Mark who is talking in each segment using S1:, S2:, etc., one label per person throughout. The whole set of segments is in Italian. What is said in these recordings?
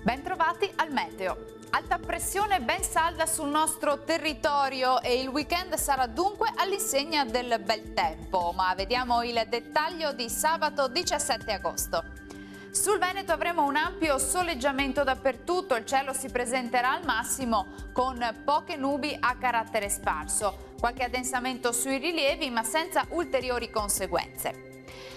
S1: Bentrovati al meteo. Alta pressione ben salda sul nostro territorio e il weekend sarà dunque all'insegna del bel tempo, ma vediamo il dettaglio di sabato 17 agosto. Sul Veneto avremo un ampio soleggiamento dappertutto, il cielo si presenterà al massimo con poche nubi a carattere sparso, qualche addensamento sui rilievi ma senza ulteriori conseguenze.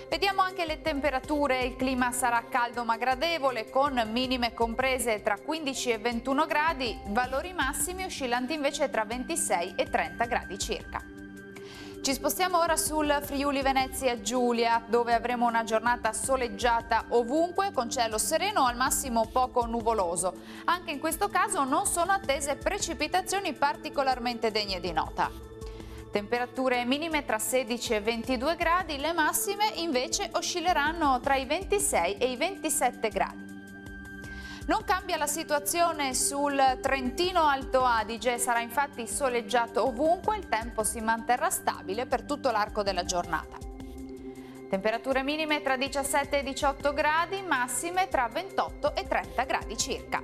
S1: Vediamo anche le temperature, il clima sarà caldo ma gradevole con minime comprese tra 15 e 21 gradi, valori massimi oscillanti invece tra 26 e 30 gradi circa. Ci spostiamo ora sul Friuli Venezia Giulia, dove avremo una giornata soleggiata ovunque con cielo sereno o al massimo poco nuvoloso. Anche in questo caso non sono attese precipitazioni particolarmente degne di nota. Temperature minime tra 16 e 22 gradi, le massime invece oscilleranno tra i 26 e i 27 gradi. Non cambia la situazione sul Trentino Alto Adige, sarà infatti soleggiato ovunque, il tempo si manterrà stabile per tutto l'arco della giornata. Temperature minime tra 17 e 18 gradi, massime tra 28 e 30 gradi circa.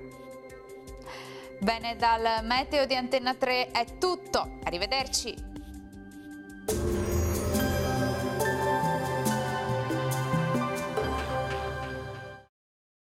S1: Bene, dal meteo di Antenna 3 è tutto, arrivederci!